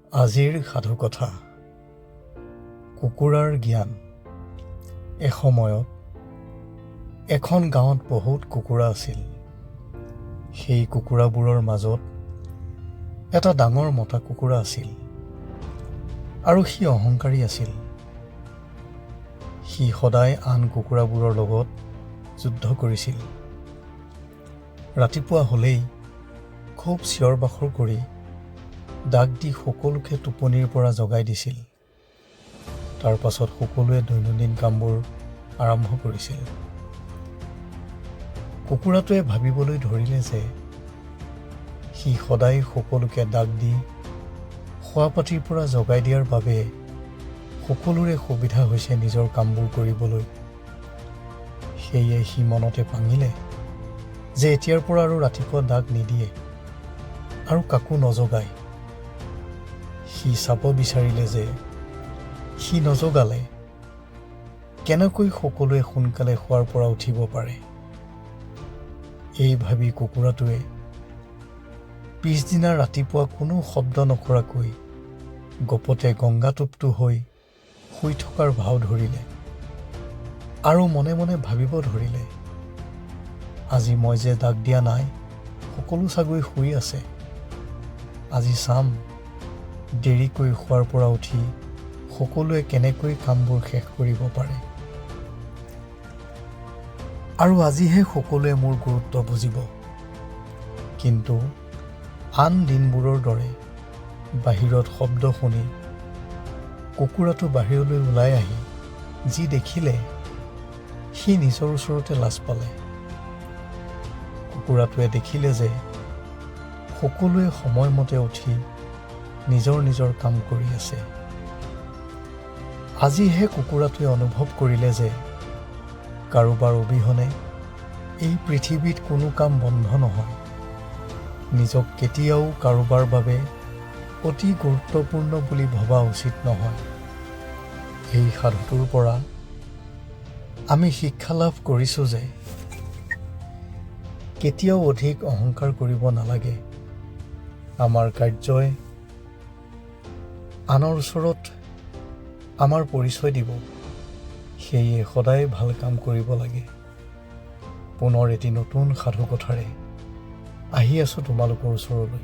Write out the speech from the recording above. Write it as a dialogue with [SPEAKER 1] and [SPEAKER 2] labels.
[SPEAKER 1] আজিৰ সাধুকথা কুকুৰাৰ জ্ঞান। এসময়ত এখন গাঁৱত বহুত কুকুৰা আছিল। সেই কুকুৰাবোৰৰ মাজত এটা ডাঙৰ মতা কুকুৰা আছিল আৰু সি অহংকাৰী আছিল। সি সদায় আন কুকুৰাবোৰৰ লগত যুদ্ধ কৰিছিল। ৰাতিপুৱা হ'লেই খুব চিঞৰ বাখৰ কৰি ডাক দি সকলোকে টোপনিৰ পৰা জগাই দিছিল। তাৰ পাছত সকলোৱে দৈনন্দিন কামবোৰ আৰম্ভ কৰিছিল। কুকুৰাটোৱে ভাবিবলৈ ধৰিলে যে সি সদায় সকলোকে ডাক দি শোৱাপাটিৰ পৰা জগাই দিয়াৰ বাবে সকলোৰে সুবিধা হৈছে নিজৰ কামবোৰ কৰিবলৈ। সেয়ে সি মনতে ভাঙিলে যে এতিয়াৰ পৰা আৰু ৰাতিপুৱা ডাক নিদিয়ে আৰু কাকো নজগায়। সি চাব বিচাৰিলে যে সি নজগালে কেনেকৈ সকলোৱে সোনকালে শোৱাৰ পৰা উঠিব পাৰে। এই ভাবি কুকুৰাটোৱে পিছদিনা ৰাতিপুৱা কোনো শব্দ নকৰাকৈ গপতে গংগাটোপটো হৈ শুই থকাৰ ভাও ধৰিলে আৰু মনে মনে ভাবিব ধৰিলে, আজি মই যে ডাক দিয়া নাই, সকলো চাগৈ শুই আছে। আজি চাম দেৰিকৈ শোৱাৰ পৰা উঠি সকলোৱে কেনেকৈ কামবোৰ শেষ কৰিব পাৰে, আৰু আজিহে সকলোৱে মোৰ গুৰুত্ব বুজিব। কিন্তু আন দিনবোৰৰ দৰে বাহিৰত শব্দ শুনি কুকুৰাটো বাহিৰলৈ ওলাই আহি যি দেখিলে সি নিজৰ ওচৰতে লাজ পালে। কুকুৰাটোৱে দেখিলে যে সকলোৱে সময়মতে উঠি নিজৰ নিজৰ কাম কৰি আছে। আজিহে কুকুৰাটোৱে অনুভৱ কৰিলে যে কাৰোবাৰ অবিহনে এই পৃথিৱীত কোনো কাম বন্ধ নহয়। নিজক কেতিয়াও কাৰোবাৰ বাবে অতি গুৰুত্বপূৰ্ণ বুলি ভবা উচিত নহয়। এই সাধুটোৰ পৰা আমি শিক্ষা লাভ কৰিছোঁ যে কেতিয়াও অধিক অহংকাৰ কৰিব নালাগে। আমাৰ কাৰ্যই আনৰ ওচৰত আমাৰ পৰিচয় দিব, সেয়ে সদায় ভাল কাম কৰিব লাগে। পুনৰ এটি নতুন সাধুকথাৰে আহি আছোঁ তোমালোকৰ ওচৰলৈ।